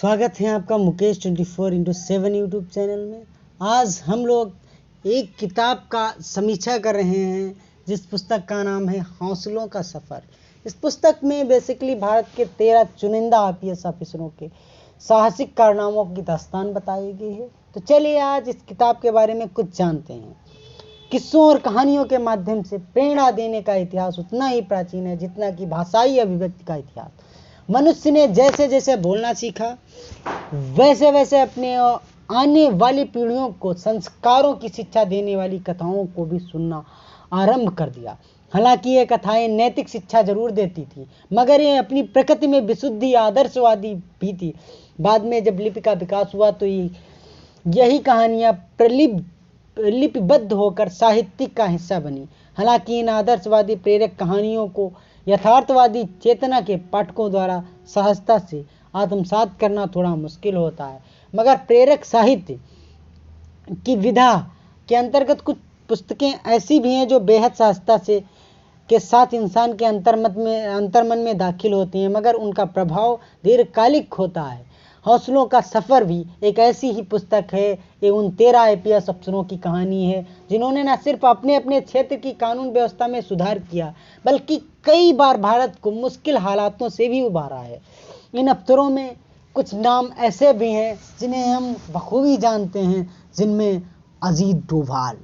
स्वागत है आपका मुकेश 24/7 यूट्यूब चैनल में। आज हम लोग एक किताब का समीक्षा कर रहे हैं जिस पुस्तक का नाम है हौसलों का सफ़र। इस पुस्तक में बेसिकली भारत के 13 चुनिंदा आईपीएस ऑफिसरों के साहसिक कारनामों की दास्तान बताई गई है। तो चलिए आज इस किताब के बारे में कुछ जानते हैं। किस्सों और कहानियों के माध्यम से प्रेरणा देने का इतिहास उतना ही प्राचीन है जितना कि भाषाई अभिव्यक्ति का इतिहास। मनुष्य ने जैसे जैसे बोलना सीखा वैसे वैसे अपने आने वाली पीढ़ियों को संस्कारों की शिक्षा देने वाली कथाओं को भी सुनना आरंभ कर दिया। हालांकि ये कथाएं नैतिक शिक्षा जरूर देती थी, मगर ये अपनी प्रकृति में विशुद्धि आदर्शवादी भी थी। बाद में जब लिपि का विकास हुआ तो यही कहानियां लिपिबद्ध होकर साहित्यिक का हिस्सा बनी। हालांकि इन आदर्शवादी प्रेरक कहानियों को यथार्थवादी चेतना के पाठकों द्वारा सहजता से आत्मसात करना थोड़ा मुश्किल होता है, मगर प्रेरक साहित्य की विधा के अंतर्गत कुछ पुस्तकें ऐसी भी हैं जो बेहद सहजता से के साथ इंसान के अंतर्मन में दाखिल होती हैं, मगर उनका प्रभाव दीर्घकालिक होता है। हौसलों का सफ़र भी एक ऐसी ही पुस्तक है। ये उन 13 आईपीएस अफसरों की कहानी है जिन्होंने न सिर्फ अपने अपने क्षेत्र की कानून व्यवस्था में सुधार किया, बल्कि कई बार भारत को मुश्किल हालातों से भी उबारा है। इन अफसरों में कुछ नाम ऐसे भी हैं जिन्हें हम बखूबी जानते हैं, जिनमें अजीत डोभाल,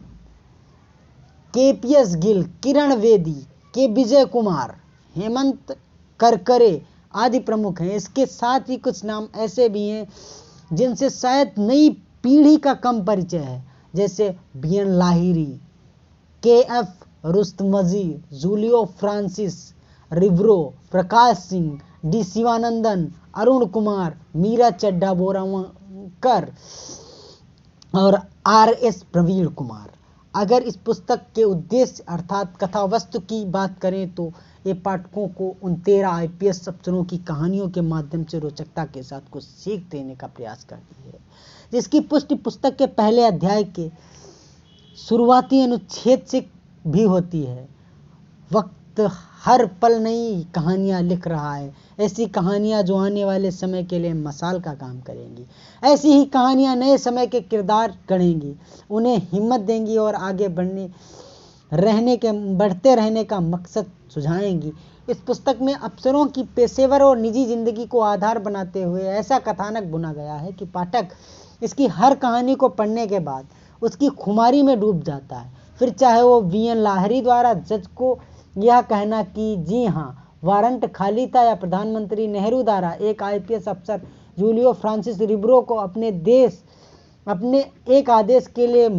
केपीएस गिल, किरण बेदी, के विजय कुमार, हेमंत करकरे आदि प्रमुख हैं। इसके साथ ही कुछ नाम ऐसे भी हैं जिनसे शायद नई पीढ़ी का कम परिचय है, जैसे B N Lahiri, K F Rustamji, Julio Francis Ribeiro, Prakash Singh, D Sivanandan, Arun Kumar, Meera Chadha Borwankar और आरएस प्रवीण कुमार। अगर इस पुस्तक के उद्देश्य अर्थात कथा वस्तु की बात करें तो ये पाठकों को उन 13 आईपीएस अफसरों की कहानियों के माध्यम से रोचकता के साथ कुछ सीख देने का प्रयास करती है, जिसकी पुष्टि पुस्तक के पहले अध्याय के शुरुआती अनुच्छेद से भी होती है। वक्त हर पल नई कहानियाँ लिख रहा है, ऐसी कहानियाँ जो आने वाले समय के लिए मसाल का काम करेंगी। ऐसी ही कहानियाँ नए समय के किरदार गढ़ेंगी, उन्हें हिम्मत देंगी और आगे बढ़ते रहने का मकसद सुझाएंगी। इस पुस्तक में अफसरों की पेशेवर और निजी जिंदगी को आधार बनाते हुए ऐसा कथानक बुना गया है कि पाठक इसकी हर कहानी को पढ़ने के बाद उसकी खुमारी में डूब जाता है। फिर चाहे वो बीएन लाहिरी द्वारा जज को यह कहना कि जी हाँ वारंट खाली था, या प्रधानमंत्री नेहरू द्वारा एक आईपीएस अफसर जूलियो फ्रांसिस रिब्रो को अपने एक आदेश के लिए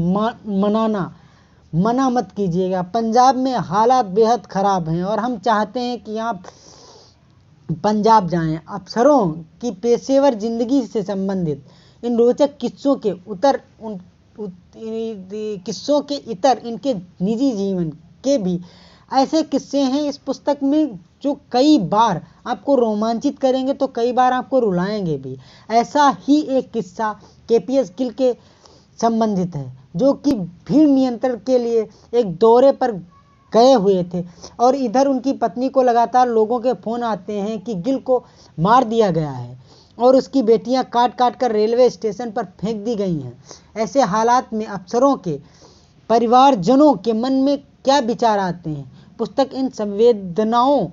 मना मत कीजिएगा। पंजाब में हालात बेहद खराब हैं और हम चाहते हैं कि आप पंजाब जाएं। अफसरों की पेशेवर जिंदगी से संबंधित इन रोचक किस्सों के इतर इनके निजी जीवन के भी ऐसे किस्से हैं इस पुस्तक में जो कई बार आपको रोमांचित करेंगे तो कई बार आपको रुलाएंगे भी। ऐसा ही एक किस्सा केपीएस गिल के संबंधित है, जो कि भीड़ नियंत्रण के लिए एक दौरे पर गए हुए थे और इधर उनकी पत्नी को लगातार लोगों के फोन आते हैं कि गिल को मार दिया गया है और उसकी बेटियां काट काट कर रेलवे स्टेशन पर फेंक दी गई हैं। ऐसे हालात में अफसरों के परिवारजनों के मन में क्या विचार आते हैं, पुस्तक इन संवेदनाओं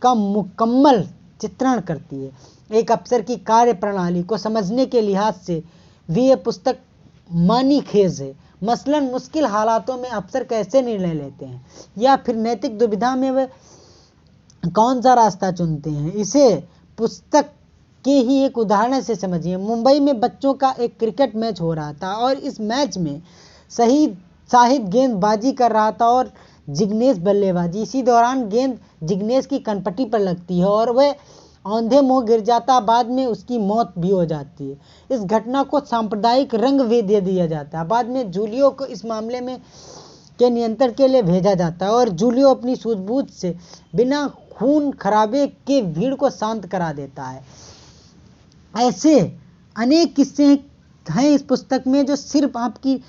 का मुकम्मल चित्रण करती है। एक अफसर की कार्य प्रणाली को समझने के लिहाज से भी ये पुस्तक मानीखेज है। मसलन मुश्किल हालातों में अफसर कैसे निर्णय लेते हैं या फिर नैतिक दुविधा में वे कौन सा रास्ता चुनते हैं, इसे पुस्तक के ही एक उदाहरण से समझिए। मुंबई में बच्चों का एक क्रिकेट मैच हो रहा था और इस मैच में शाहिद गेंदबाजी कर रहा था और जिग्नेश बल्लेबाजी। इसी दौरान गेंद जिग्नेश की कनपटी पर लगती है और वह औंधे मुंह गिर जाता, बाद में उसकी मौत भी हो जाती है। इस घटना को सांप्रदायिक रंग भी दे दिया जाता है। बाद में जूलियो को इस मामले में के नियंत्रण के लिए भेजा जाता है और जूलियो अपनी सूझबूझ से बिना खून खराबे के भीड़ को शांत करा देता है। ऐसे अनेक किस्से हैं इस पुस्तक में जो सिर्फ आपकी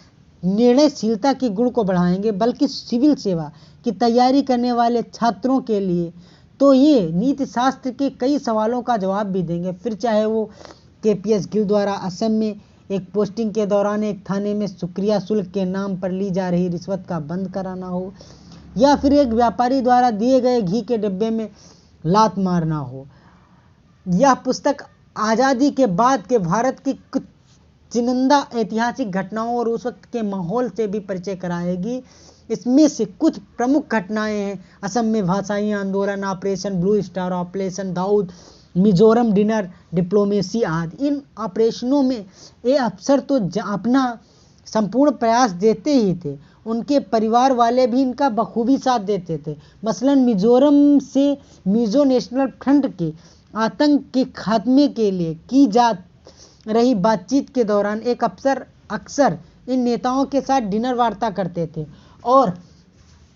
निर्णयशीलता के गुण को बढ़ाएंगे, बल्कि सिविल सेवा की तैयारी करने वाले छात्रों के लिए तो ये नीति शास्त्र के कई सवालों का जवाब भी देंगे। फिर चाहे वो KPS गिल द्वारा असम में एक पोस्टिंग के दौरान एक थाने में शुक्रिया शुल्क के नाम पर ली जा रही रिश्वत का बंद कराना हो, या फिर एक व्यापारी द्वारा दिए गए घी के डिब्बे में लात मारना हो। यह पुस्तक आज़ादी के बाद के भारत की कुछ चुनिंदा ऐतिहासिक घटनाओं और उस वक्त के माहौल से भी परिचय कराएगी। इसमें से कुछ प्रमुख घटनाएं हैं असम में भाषाई आंदोलन, operation blue star, operation Dawood, Mizoram dinner diplomacy आदि। इन ऑपरेशनों में ये अफसर तो अपना संपूर्ण प्रयास देते ही थे, उनके परिवार वाले भी इनका बखूबी साथ देते थे। मसलन मिजोरम से मिजो नेशनल फ्रंट के आतंक के खात्मे के लिए की जा रही बातचीत के दौरान एक अफसर अक्सर इन नेताओं के साथ डिनर वार्ता करते थे और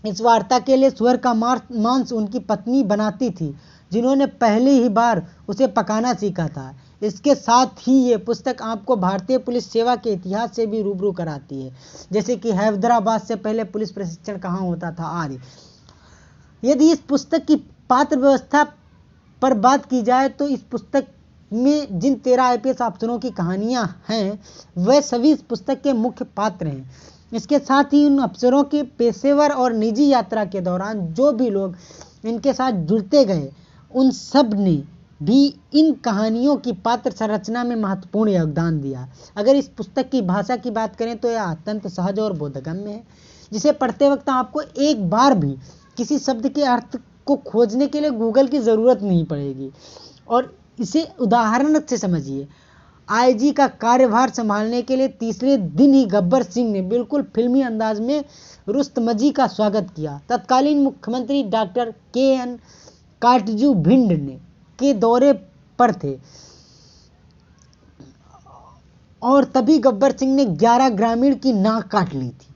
इस वार्ता के लिए सुअर का मांस उनकी पत्नी बनाती थी, जिन्होंने पहली ही बार उसे पकाना सीखा था। इसके साथ ही ये पुस्तक आपको भारतीय पुलिस सेवा के इतिहास से भी रूबरू कराती है, जैसे कि हैदराबाद से पहले पुलिस प्रशिक्षण कहाँ होता था आदि। यदि इस पुस्तक की पात्र व्यवस्था पर बात की जाए तो इस पुस्तक में जिन 13 IPS अफसरों की कहानियां हैं वह सभी इस पुस्तक के मुख्य पात्र हैं। इसके साथ ही उन अफसरों के पेशेवर और निजी यात्रा के दौरान जो भी लोग इनके साथ जुड़ते गए उन सब ने भी इन कहानियों की पात्र संरचना में महत्वपूर्ण योगदान दिया। अगर इस पुस्तक की भाषा की बात करें तो यह अत्यंत सहज और बोधगम्य है, जिसे पढ़ते वक्त आपको एक बार भी किसी शब्द के अर्थ को खोजने के लिए गूगल की ज़रूरत नहीं पड़ेगी। और इसे उदाहरण से समझिए। IG का कार्यभार संभालने के लिए तीसरे दिन ही गब्बर सिंह ने बिल्कुल फिल्मी अंदाज में रुस्तमजी का स्वागत किया। तत्कालीन मुख्यमंत्री डॉक्टर KN काटजू भिंड ने के दौरे पर थे और तभी गब्बर सिंह ने 11 ग्रामीण की नाक काट ली थी।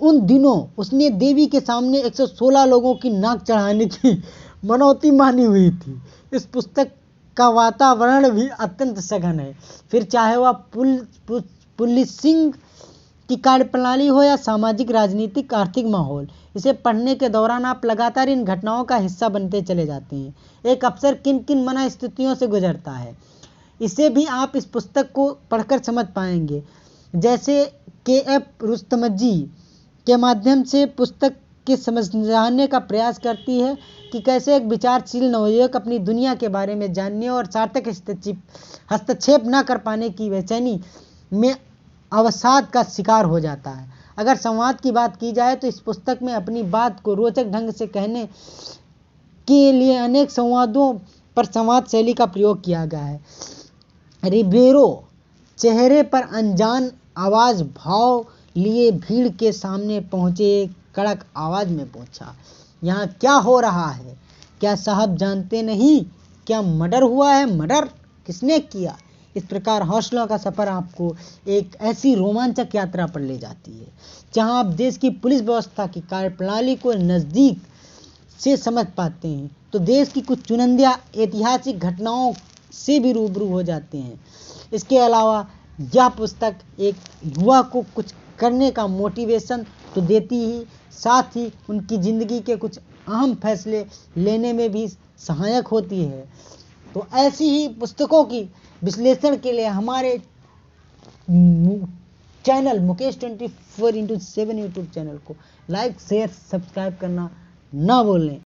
उन दिनों उसने देवी के सामने 116 लोगों की नाक चढ़ाने की मनौती मानी हुई थी। इस पुस्तक का वातावरण भी अत्यंत सघन है, फिर चाहे वह पुलिसिंग की कार्यप्रणाली हो या सामाजिक, राजनीतिक, आर्थिक माहौल। इसे पढ़ने के दौरान आप लगातार इन घटनाओं का हिस्सा बनते चले जाते हैं। एक अफसर किन किन मना स्थितियों से गुजरता है, इसे भी आप इस पुस्तक को पढ़कर समझ पाएंगे। जैसे KF रुस्तमजी के माध्यम से पुस्तक के समझाने का प्रयास करती है कि कैसे एक विचारशील नवयुवक अपनी दुनिया के बारे में जानने और सार्थक हस्तक्षेप न कर पाने की बेचैनी में अवसाद का शिकार हो जाता है। अगर संवाद की बात की जाए तो इस पुस्तक में अपनी बात को रोचक ढंग से कहने के लिए अनेक संवादों पर संवाद शैली का प्रयोग किया गया है। रिबेरो चेहरे पर अनजान आवाज भाव लिए भीड़ के सामने पहुंचे, कड़क आवाज में पूछा, यहाँ क्या हो रहा है? क्या साहब जानते नहीं क्या मर्डर हुआ है? मर्डर किसने किया? इस प्रकार हौसलों का सफर आपको एक ऐसी रोमांचक यात्रा पर ले जाती है जहां आप देश की पुलिस व्यवस्था की कार्यप्रणाली को नज़दीक से समझ पाते हैं, तो देश की कुछ चुनिंदा ऐतिहासिक घटनाओं से भी रूबरू हो जाते हैं। इसके अलावा यह पुस्तक एक युवा को कुछ करने का मोटिवेशन तो देती ही, साथ ही उनकी ज़िंदगी के कुछ अहम फैसले लेने में भी सहायक होती है। तो ऐसी ही पुस्तकों की विश्लेषण के लिए हमारे channel Mukesh 24x7 YouTube channel को लाइक, शेयर, सब्सक्राइब करना ना भूलें।